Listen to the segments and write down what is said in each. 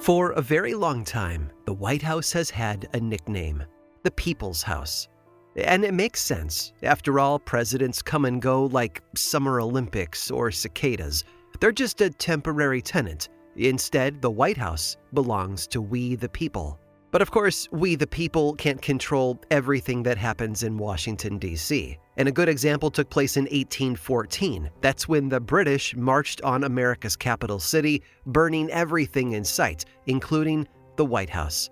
For a very long time, the White House has had a nickname, the People's House. And it makes sense. After all, presidents come and go like Summer Olympics or cicadas. They're just a temporary tenant. Instead, the White House belongs to we the people. But of course, we the people can't control everything that happens in Washington, D.C. And a good example took place in 1814. That's when the British marched on America's capital city, burning everything in sight, including the White House.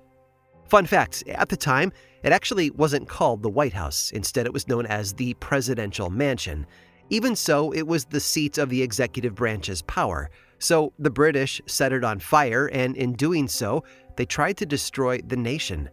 Fun fact, at the time, it actually wasn't called the White House. Instead, it was known as the Presidential Mansion. Even so, it was the seat of the executive branch's power. So the British set it on fire, and in doing so, they tried to destroy the nation.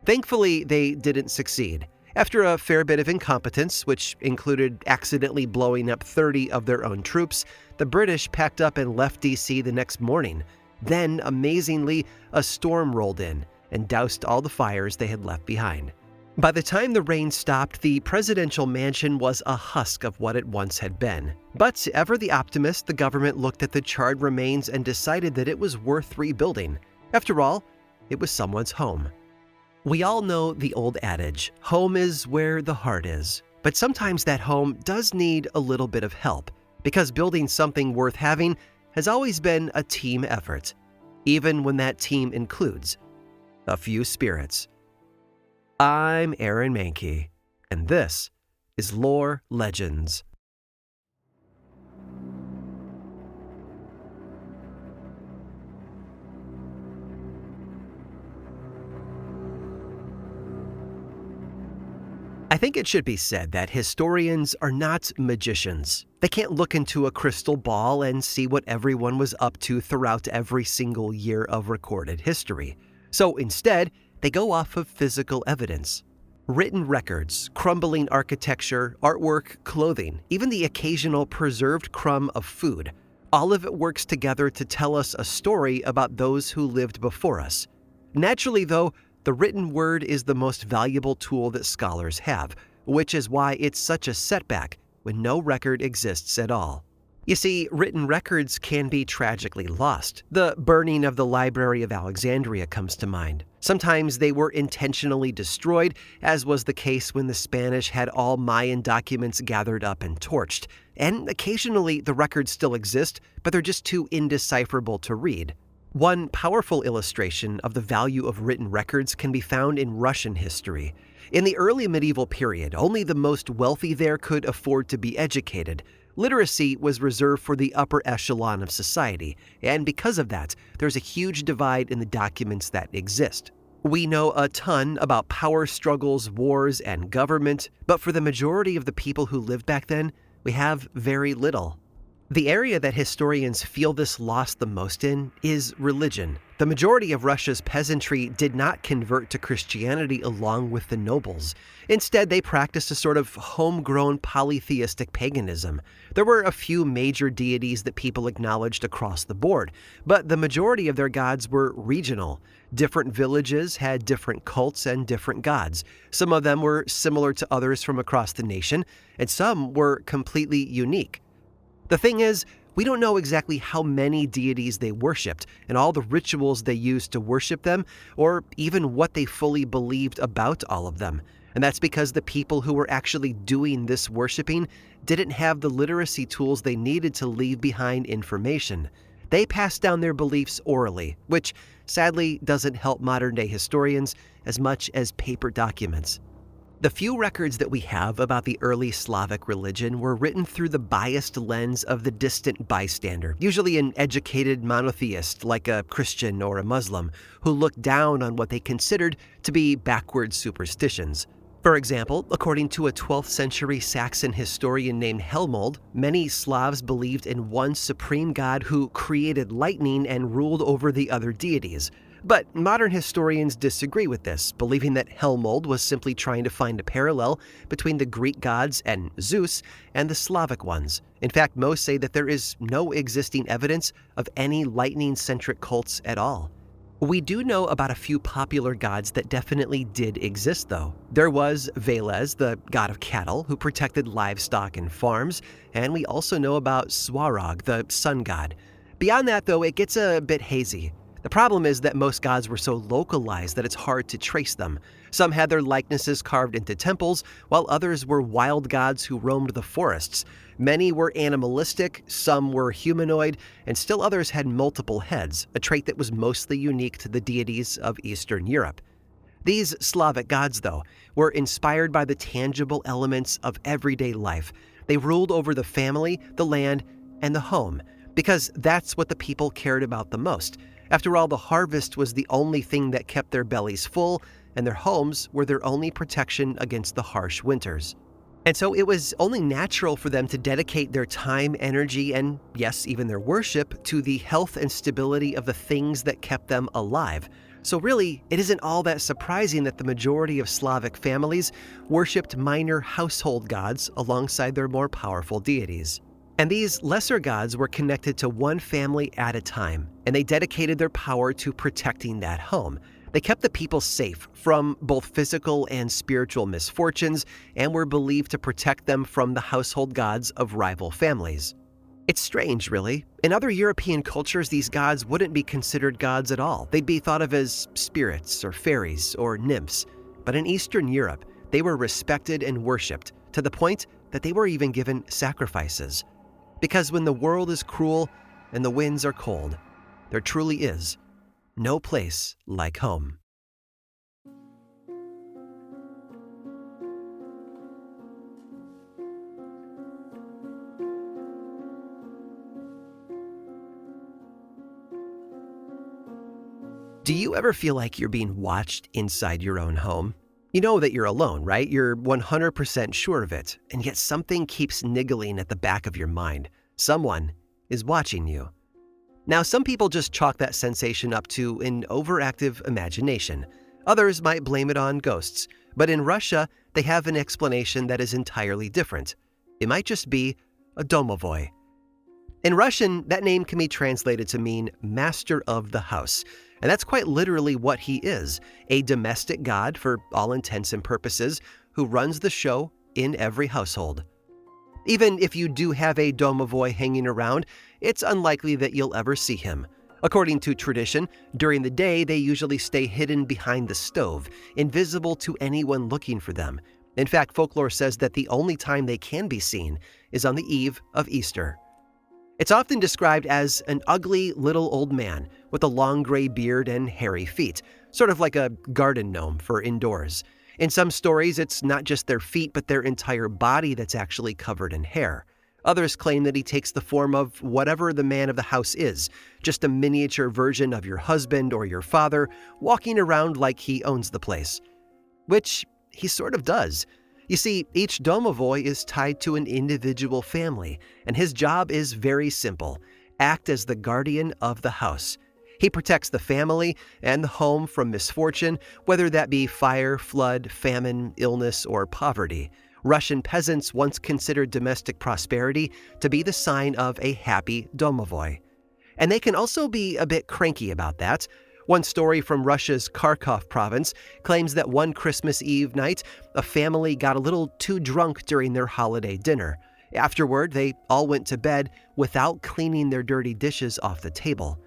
Thankfully, they didn't succeed. After a fair bit of incompetence, which included accidentally blowing up 30 of their own troops, the British packed up and left D.C. the next morning. Then, amazingly, a storm rolled in and doused all the fires they had left behind. By the time the rain stopped, the presidential mansion was a husk of what it once had been. But ever the optimist, the government looked at the charred remains and decided that it was worth rebuilding. After all, it was someone's home. We all know the old adage, home is where the heart is. But sometimes that home does need a little bit of help, because building something worth having has always been a team effort, even when that team includes a few spirits. I'm Aaron Mahnke, and this is Lore Legends. I think it should be said that historians are not magicians. They can't look into a crystal ball and see what everyone was up to throughout every single year of recorded history. So instead, they go off of physical evidence. Written records, crumbling architecture, artwork, clothing, even the occasional preserved crumb of food. All of it works together to tell us a story about those who lived before us. Naturally, though, the written word is the most valuable tool that scholars have, which is why it's such a setback when no record exists at all. You see, written records can be tragically lost. The burning of the Library of Alexandria comes to mind. Sometimes they were intentionally destroyed, as was the case when the Spanish had all Mayan documents gathered up and torched. And occasionally the records still exist, but they're just too indecipherable to read. One powerful illustration of the value of written records can be found in Russian history. In the early medieval period, only the most wealthy there could afford to be educated. Literacy was reserved for the upper echelon of society, and because of that, there's a huge divide in the documents that exist. We know a ton about power struggles, wars, and government, but for the majority of the people who lived back then, we have very little. The area that historians feel this loss the most in is religion. The majority of Russia's peasantry did not convert to Christianity along with the nobles. Instead, they practiced a sort of homegrown polytheistic paganism. There were a few major deities that people acknowledged across the board, but the majority of their gods were regional. Different villages had different cults and different gods. Some of them were similar to others from across the nation, and some were completely unique. The thing is, we don't know exactly how many deities they worshipped and all the rituals they used to worship them, or even what they fully believed about all of them. And that's because the people who were actually doing this worshiping didn't have the literacy tools they needed to leave behind information. They passed down their beliefs orally, which sadly doesn't help modern-day historians as much as paper documents. The few records that we have about the early Slavic religion were written through the biased lens of the distant bystander, usually an educated monotheist like a Christian or a Muslim, who looked down on what they considered to be backward superstitions. For example, according to a 12th century Saxon historian named Helmold, many Slavs believed in one supreme god who created lightning and ruled over the other deities. But modern historians disagree with this, believing that Helmold was simply trying to find a parallel between the Greek gods and Zeus and the Slavic ones. In fact, most say that there is no existing evidence of any lightning-centric cults at all. We do know about a few popular gods that definitely did exist, though. There was Veles, the god of cattle, who protected livestock and farms, and we also know about Swarog, the sun god. Beyond that, though, it gets a bit hazy. The problem is that most gods were so localized that it's hard to trace them. Some had their likenesses carved into temples, while others were wild gods who roamed the forests. Many were animalistic, some were humanoid, and still others had multiple heads, a trait that was mostly unique to the deities of Eastern Europe. These Slavic gods, though, were inspired by the tangible elements of everyday life. They ruled over the family, the land, and the home, because that's what the people cared about the most. After all, the harvest was the only thing that kept their bellies full, and their homes were their only protection against the harsh winters. And so it was only natural for them to dedicate their time, energy, and yes, even their worship to the health and stability of the things that kept them alive. So really, it isn't all that surprising that the majority of Slavic families worshipped minor household gods alongside their more powerful deities. And these lesser gods were connected to one family at a time, and they dedicated their power to protecting that home. They kept the people safe from both physical and spiritual misfortunes, and were believed to protect them from the household gods of rival families. It's strange, really. In other European cultures, these gods wouldn't be considered gods at all. They'd be thought of as spirits or fairies or nymphs. But in Eastern Europe, they were respected and worshipped, to the point that they were even given sacrifices. Because when the world is cruel and the winds are cold, there truly is no place like home. Do you ever feel like you're being watched inside your own home? You know that you're alone, right? You're 100% sure of it, and yet something keeps niggling at the back of your mind. Someone is watching you. Now, some people just chalk that sensation up to an overactive imagination. Others might blame it on ghosts, but in Russia, they have an explanation that is entirely different. It might just be a domovoi. In Russian, that name can be translated to mean master of the house. And that's quite literally what he is, a domestic god for all intents and purposes, who runs the show in every household. Even if you do have a domovoi hanging around, it's unlikely that you'll ever see him. According to tradition, during the day they usually stay hidden behind the stove, invisible to anyone looking for them. In fact, folklore says that the only time they can be seen is on the eve of Easter. It's often described as an ugly little old man with a long gray beard and hairy feet, sort of like a garden gnome for indoors. In some stories, it's not just their feet, but their entire body that's actually covered in hair. Others claim that he takes the form of whatever the man of the house is, just a miniature version of your husband or your father, walking around like he owns the place. Which he sort of does. You see, each domovoi is tied to an individual family, and his job is very simple: act as the guardian of the house. He protects the family and the home from misfortune, whether that be fire, flood, famine, illness, or poverty. Russian peasants once considered domestic prosperity to be the sign of a happy domovoi. And they can also be a bit cranky about that. One story from Russia's Kharkov province claims that one Christmas Eve night, a family got a little too drunk during their holiday dinner. Afterward, they all went to bed without cleaning their dirty dishes off the table.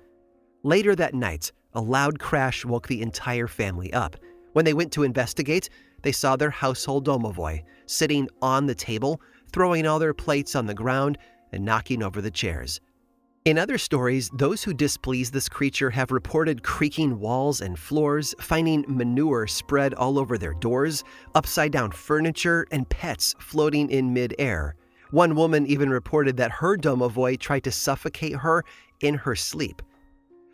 Later that night, a loud crash woke the entire family up. When they went to investigate, they saw their household domovoi sitting on the table, throwing all their plates on the ground and knocking over the chairs. In other stories, those who displease this creature have reported creaking walls and floors, finding manure spread all over their doors, upside-down furniture, and pets floating in mid-air. One woman even reported that her domovoi tried to suffocate her in her sleep.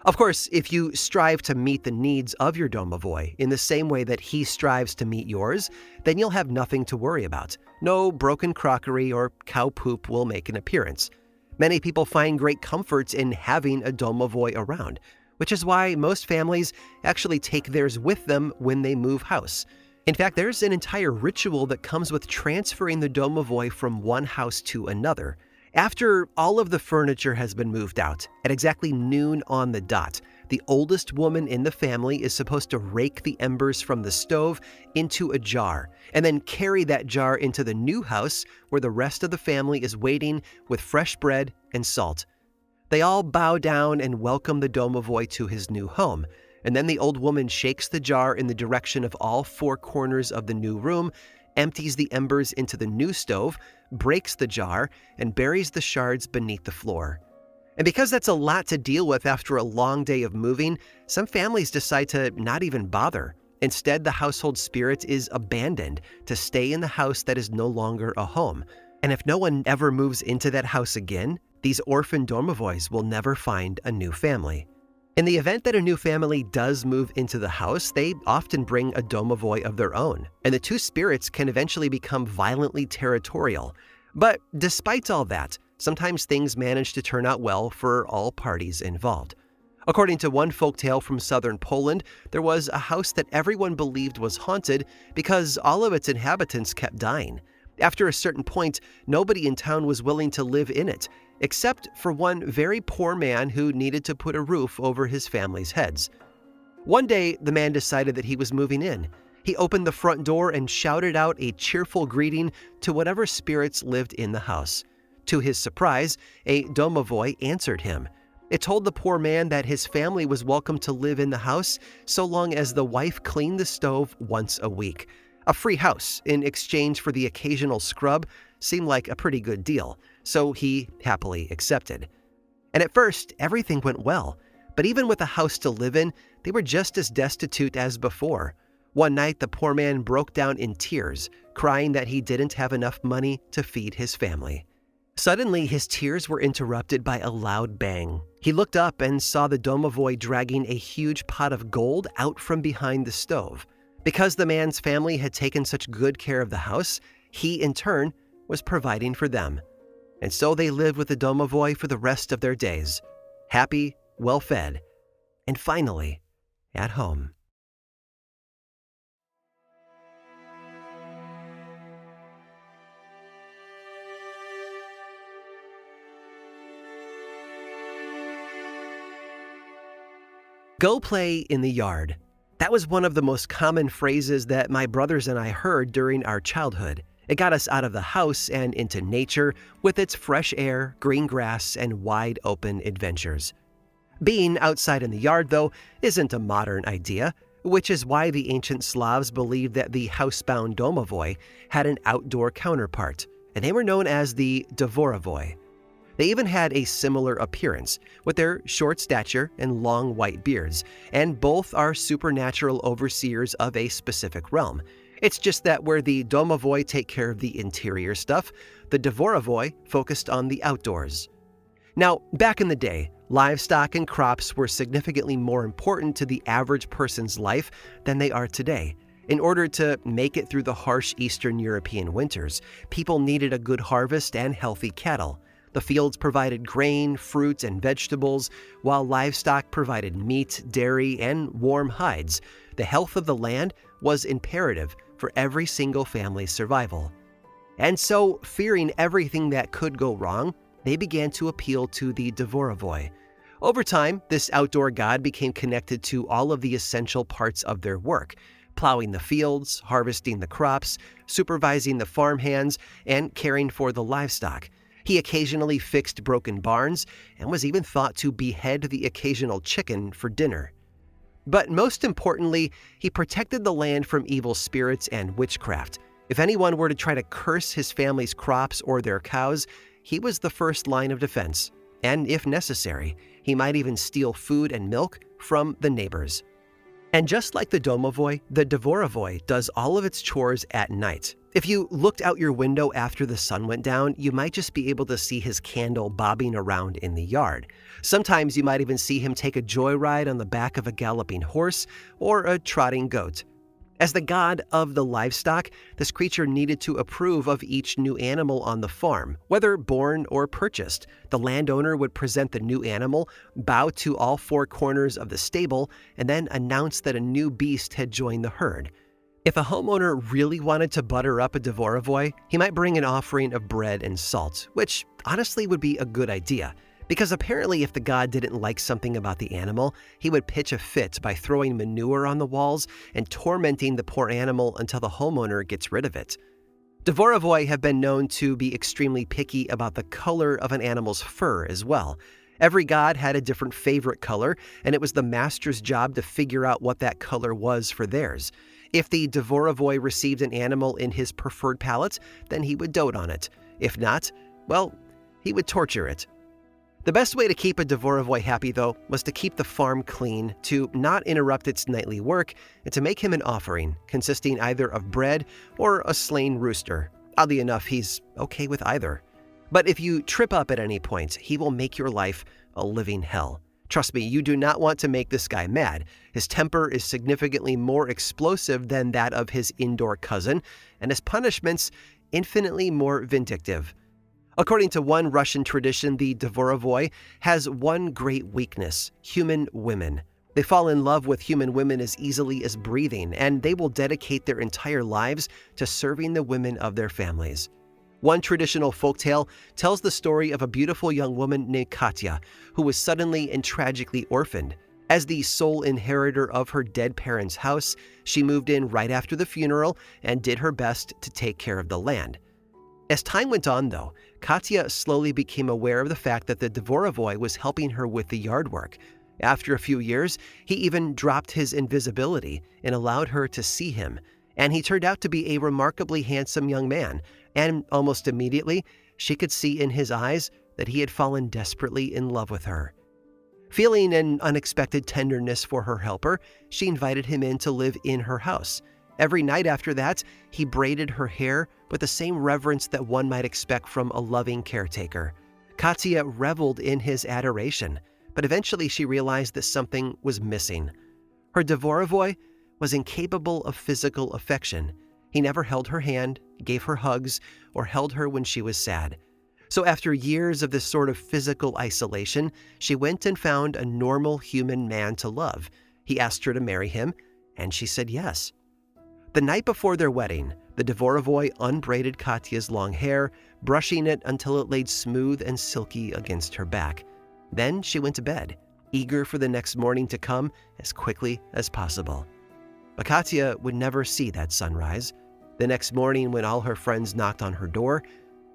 Of course, if you strive to meet the needs of your domovoi in the same way that he strives to meet yours, then you'll have nothing to worry about. No broken crockery or cow poop will make an appearance. Many people find great comfort in having a domovoi around, which is why most families actually take theirs with them when they move house. In fact, there's an entire ritual that comes with transferring the domovoi from one house to another. After all of the furniture has been moved out, at exactly noon on the dot, the oldest woman in the family is supposed to rake the embers from the stove into a jar, and then carry that jar into the new house where the rest of the family is waiting with fresh bread and salt. They all bow down and welcome the domovoi to his new home, and then the old woman shakes the jar in the direction of all four corners of the new room, empties the embers into the new stove, breaks the jar, and buries the shards beneath the floor. And because that's a lot to deal with after a long day of moving, some families decide to not even bother. Instead, the household spirit is abandoned to stay in the house that is no longer a home. And if no one ever moves into that house again, these orphan domovois will never find a new family. In the event that a new family does move into the house, they often bring a domovoi of their own, and the two spirits can eventually become violently territorial. But despite all that, sometimes things manage to turn out well for all parties involved. According to one folktale from southern Poland, there was a house that everyone believed was haunted because all of its inhabitants kept dying. After a certain point, nobody in town was willing to live in it, except for one very poor man who needed to put a roof over his family's heads. One day, the man decided that he was moving in. He opened the front door and shouted out a cheerful greeting to whatever spirits lived in the house. To his surprise, a domovoi answered him. It told the poor man that his family was welcome to live in the house so long as the wife cleaned the stove once a week. A free house in exchange for the occasional scrub seemed like a pretty good deal, so he happily accepted. And at first, everything went well, but even with a house to live in, they were just as destitute as before. One night, the poor man broke down in tears, crying that he didn't have enough money to feed his family. Suddenly, his tears were interrupted by a loud bang. He looked up and saw the domovoi dragging a huge pot of gold out from behind the stove. Because the man's family had taken such good care of the house, he, in turn, was providing for them. And so they lived with the domovoi for the rest of their days, happy, well-fed, and finally, at home. Go play in the yard. That was one of the most common phrases that my brothers and I heard during our childhood. It got us out of the house and into nature with its fresh air, green grass, and wide open adventures. Being outside in the yard, though, isn't a modern idea, which is why the ancient Slavs believed that the housebound domovoi had an outdoor counterpart, and they were known as the dvorovoi. They even had a similar appearance, with their short stature and long white beards, and both are supernatural overseers of a specific realm. It's just that where the domovoi take care of the interior stuff, the dvorovoi focused on the outdoors. Now, back in the day, livestock and crops were significantly more important to the average person's life than they are today. In order to make it through the harsh Eastern European winters, people needed a good harvest and healthy cattle. The fields provided grain, fruit, and vegetables, while livestock provided meat, dairy, and warm hides. The health of the land was imperative for every single family's survival. And so, fearing everything that could go wrong, they began to appeal to the dvorovoi. Over time, this outdoor god became connected to all of the essential parts of their work: plowing the fields, harvesting the crops, supervising the farmhands, and caring for the livestock. He occasionally fixed broken barns and was even thought to behead the occasional chicken for dinner. But most importantly, he protected the land from evil spirits and witchcraft. If anyone were to try to curse his family's crops or their cows, he was the first line of defense. And if necessary, he might even steal food and milk from the neighbors. And just like the domovoi, the dvorovoi does all of its chores at night. If you looked out your window after the sun went down, you might just be able to see his candle bobbing around in the yard. Sometimes you might even see him take a joyride on the back of a galloping horse or a trotting goat. As the god of the livestock, this creature needed to approve of each new animal on the farm, whether born or purchased. The landowner would present the new animal, bow to all four corners of the stable, and then announce that a new beast had joined the herd. If a homeowner really wanted to butter up a dvorovoi, he might bring an offering of bread and salt, which honestly would be a good idea. Because apparently if the god didn't like something about the animal, he would pitch a fit by throwing manure on the walls and tormenting the poor animal until the homeowner gets rid of it. Dvorovoi have been known to be extremely picky about the color of an animal's fur as well. Every god had a different favorite color, and it was the master's job to figure out what that color was for theirs. If the Dvorovoy received an animal in his preferred palette, then he would dote on it. If not, well, he would torture it. The best way to keep a Dvorovoy happy, though, was to keep the farm clean, to not interrupt its nightly work, and to make him an offering, consisting either of bread or a slain rooster. Oddly enough, he's okay with either. But if you trip up at any point, he will make your life a living hell. Trust me, you do not want to make this guy mad. His temper is significantly more explosive than that of his indoor cousin, and his punishments infinitely more vindictive. According to one Russian tradition, the Dvorovoy has one great weakness: human women. They fall in love with human women as easily as breathing, and they will dedicate their entire lives to serving the women of their families. One traditional folktale tells the story of a beautiful young woman named Katya, who was suddenly and tragically orphaned. As the sole inheritor of her dead parents' house, she moved in right after the funeral and did her best to take care of the land. As time went on, though, Katya slowly became aware of the fact that the Dvorovoy was helping her with the yard work. After a few years, he even dropped his invisibility and allowed her to see him, and he turned out to be a remarkably handsome young man, and almost immediately, she could see in his eyes that he had fallen desperately in love with her. Feeling an unexpected tenderness for her helper, she invited him in to live in her house. Every night after that, he braided her hair with the same reverence that one might expect from a loving caretaker. Katya reveled in his adoration, but eventually she realized that something was missing. Her Dvorovoy was incapable of physical affection. He never held her hand, gave her hugs, or held her when she was sad. So after years of this sort of physical isolation, she went and found a normal human man to love. He asked her to marry him, and she said yes. The night before their wedding, the Dvorovoy unbraided Katya's long hair, brushing it until it laid smooth and silky against her back. Then she went to bed, eager for the next morning to come as quickly as possible. But Katya would never see that sunrise. The next morning, when all her friends knocked on her door,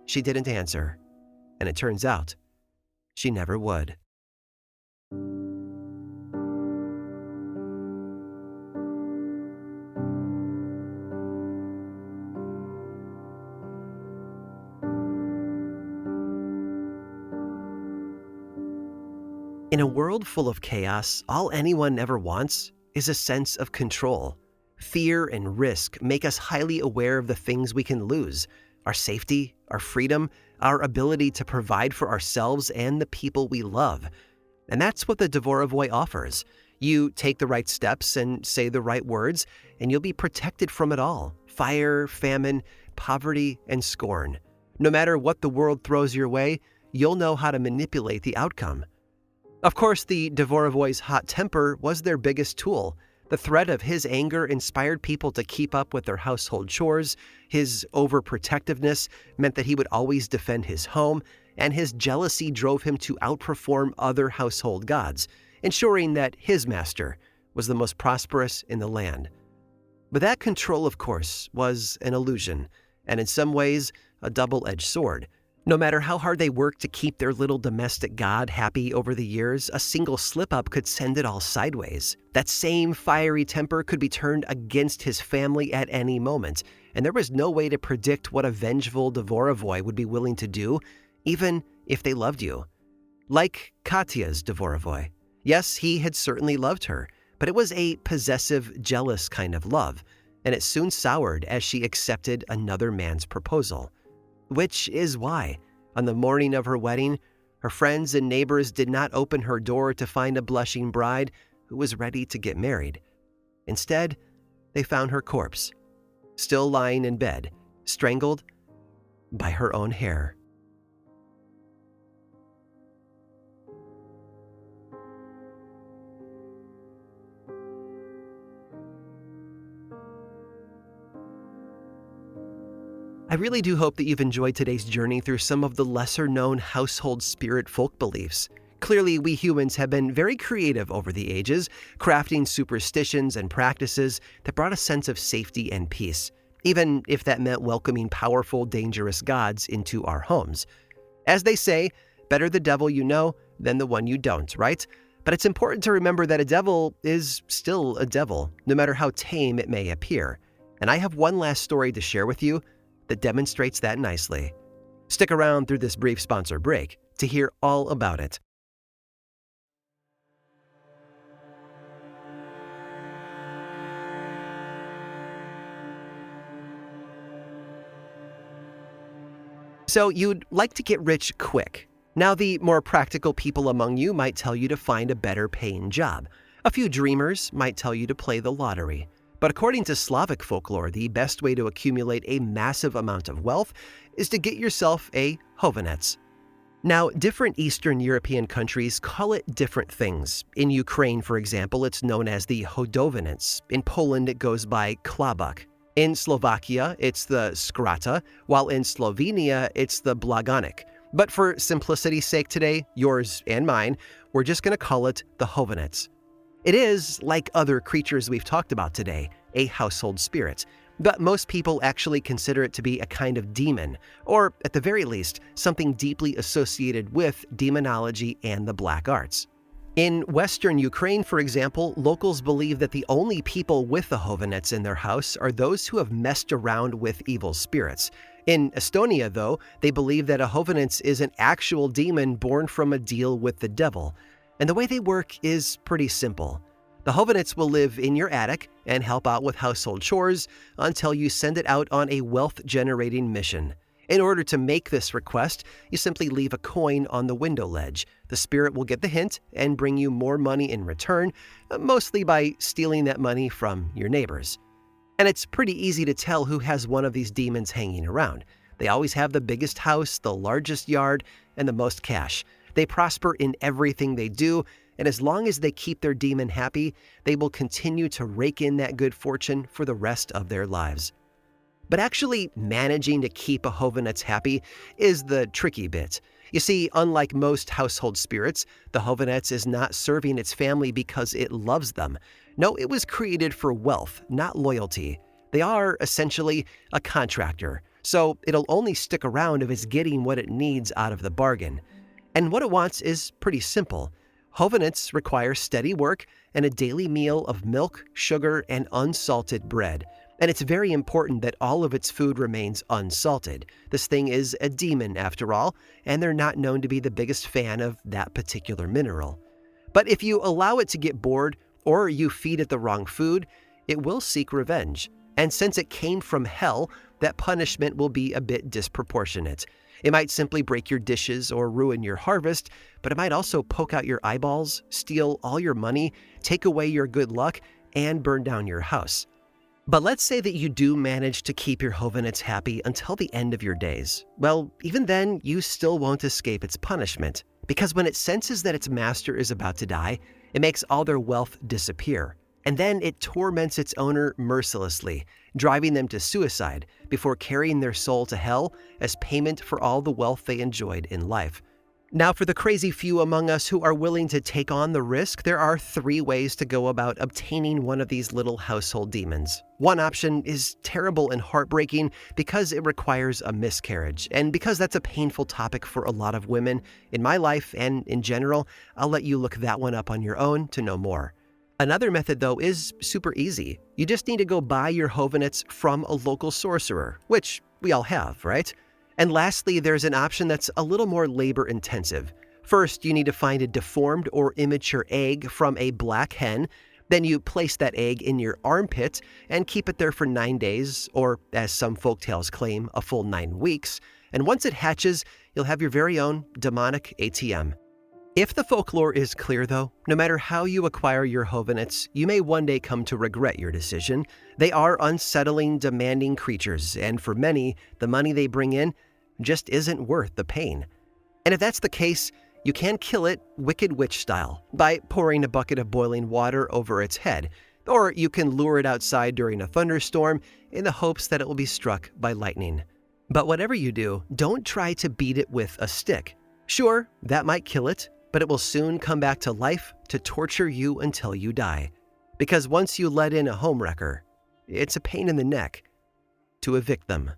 she didn't answer. And it turns out, she never would. In a world full of chaos, all anyone ever wants is a sense of control. Fear and risk make us highly aware of the things we can lose: our safety, our freedom, our ability to provide for ourselves and the people we love. And that's what the Dvorovoy offers. You take the right steps and say the right words, and you'll be protected from it all: fire, famine, poverty, and scorn. No matter what the world throws your way, you'll know how to manipulate the outcome. Of course, the Dvorovoy's hot temper was their biggest tool. The threat of his anger inspired people to keep up with their household chores. His overprotectiveness meant that he would always defend his home, and his jealousy drove him to outperform other household gods, ensuring that his master was the most prosperous in the land. But that control, of course, was an illusion, and in some ways, a double-edged sword. No matter how hard they worked to keep their little domestic god happy over the years, a single slip-up could send it all sideways. That same fiery temper could be turned against his family at any moment, and there was no way to predict what a vengeful Dvorovoy would be willing to do, even if they loved you. Like Katya's Dvorovoy. Yes, he had certainly loved her, but it was a possessive, jealous kind of love, and it soon soured as she accepted another man's proposal. Which is why, on the morning of her wedding, her friends and neighbors did not open her door to find a blushing bride who was ready to get married. Instead, they found her corpse, still lying in bed, strangled by her own hair. I really do hope that you've enjoyed today's journey through some of the lesser-known household spirit folk beliefs. Clearly, we humans have been very creative over the ages, crafting superstitions and practices that brought a sense of safety and peace, even if that meant welcoming powerful, dangerous gods into our homes. As they say, better the devil you know than the one you don't, right? But it's important to remember that a devil is still a devil, no matter how tame it may appear. And I have one last story to share with you that demonstrates that nicely. Stick around through this brief sponsor break to hear all about it. So you'd like to get rich quick. Now the more practical people among you might tell you to find a better paying job. A few dreamers might tell you to play the lottery. But according to Slavic folklore, the best way to accumulate a massive amount of wealth is to get yourself a hovenets. Now, different Eastern European countries call it different things. In Ukraine, for example, it's known as the hodowinets. In Poland, it goes by klabak. In Slovakia, it's the skrata, while in Slovenia, it's the blaganik. But for simplicity's sake today, yours and mine, we're just going to call it the hovenets. It is, like other creatures we've talked about today, a household spirit. But most people actually consider it to be a kind of demon, or at the very least, something deeply associated with demonology and the black arts. In Western Ukraine, for example, locals believe that the only people with the hovenets in their house are those who have messed around with evil spirits. In Estonia, though, they believe that a hovenets is an actual demon born from a deal with the devil. And the way they work is pretty simple. The hovenets will live in your attic and help out with household chores until you send it out on a wealth-generating mission. In order to make this request, you simply leave a coin on the window ledge. The spirit will get the hint and bring you more money in return, mostly by stealing that money from your neighbors. And it's pretty easy to tell who has one of these demons hanging around. They always have the biggest house, the largest yard, and the most cash. They prosper in everything they do, and as long as they keep their demon happy, they will continue to rake in that good fortune for the rest of their lives. But actually managing to keep a hovenets happy is the tricky bit. You see, unlike most household spirits, the hovenets is not serving its family because it loves them. No, it was created for wealth, not loyalty. They are essentially a contractor, so it'll only stick around if it's getting what it needs out of the bargain. And what it wants is pretty simple. Hovenets require steady work and a daily meal of milk, sugar, and unsalted bread. And it's very important that all of its food remains unsalted. This thing is a demon after all, and they're not known to be the biggest fan of that particular mineral. But if you allow it to get bored or you feed it the wrong food, it will seek revenge. And since it came from hell, that punishment will be a bit disproportionate. It might simply break your dishes or ruin your harvest, but it might also poke out your eyeballs, steal all your money, take away your good luck, and burn down your house. But let's say that you do manage to keep your hovenets happy until the end of your days. Well, even then, you still won't escape its punishment, because when it senses that its master is about to die, it makes all their wealth disappear. And then it torments its owner mercilessly, driving them to suicide before carrying their soul to hell as payment for all the wealth they enjoyed in life. Now, for the crazy few among us who are willing to take on the risk, there are 3 ways to go about obtaining one of these little household demons. One option is terrible and heartbreaking because it requires a miscarriage, and because that's a painful topic for a lot of women in my life and in general, I'll let you look that one up on your own to know more. Another method, though, is super easy. You just need to go buy your hovenets from a local sorcerer, which we all have, right? And lastly, there's an option that's a little more labor-intensive. First, you need to find a deformed or immature egg from a black hen. Then you place that egg in your armpit and keep it there for 9 days, or as some folktales claim, a full 9 weeks. And once it hatches, you'll have your very own demonic ATM. If the folklore is clear, though, no matter how you acquire your hovenets, you may one day come to regret your decision. They are unsettling, demanding creatures, and for many, the money they bring in just isn't worth the pain. And if that's the case, you can kill it Wicked Witch style by pouring a bucket of boiling water over its head, or you can lure it outside during a thunderstorm in the hopes that it will be struck by lightning. But whatever you do, don't try to beat it with a stick. Sure, that might kill it, but it will soon come back to life to torture you until you die. Because once you let in a homewrecker, it's a pain in the neck to evict them.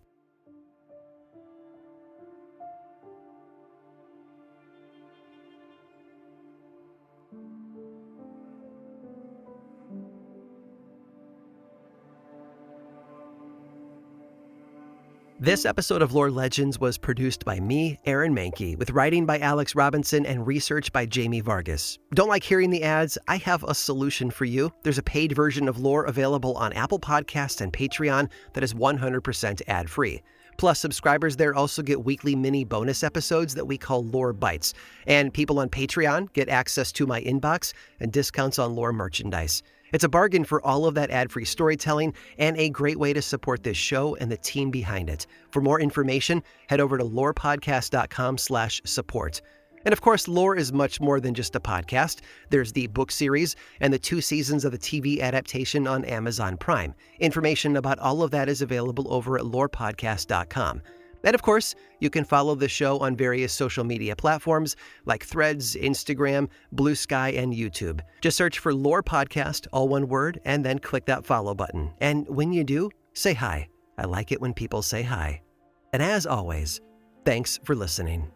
This episode of Lore Legends was produced by me, Aaron Mahnke, with writing by Alex Robinson and research by Jamie Vargas. Don't like hearing the ads? I have a solution for you. There's a paid version of Lore available on Apple Podcasts and Patreon that is 100% ad-free. Plus, subscribers there also get weekly mini bonus episodes that we call Lore Bites. And people on Patreon get access to my inbox and discounts on Lore merchandise. It's a bargain for all of that ad-free storytelling and a great way to support this show and the team behind it. For more information, head over to lorepodcast.com/support. And of course, Lore is much more than just a podcast. There's the book series and the 2 seasons of the TV adaptation on Amazon Prime. Information about all of that is available over at lorepodcast.com. And of course, you can follow the show on various social media platforms like Threads, Instagram, Blue Sky, and YouTube. Just search for Lore Podcast, all one word, and then click that follow button. And when you do, say hi. I like it when people say hi. And as always, thanks for listening.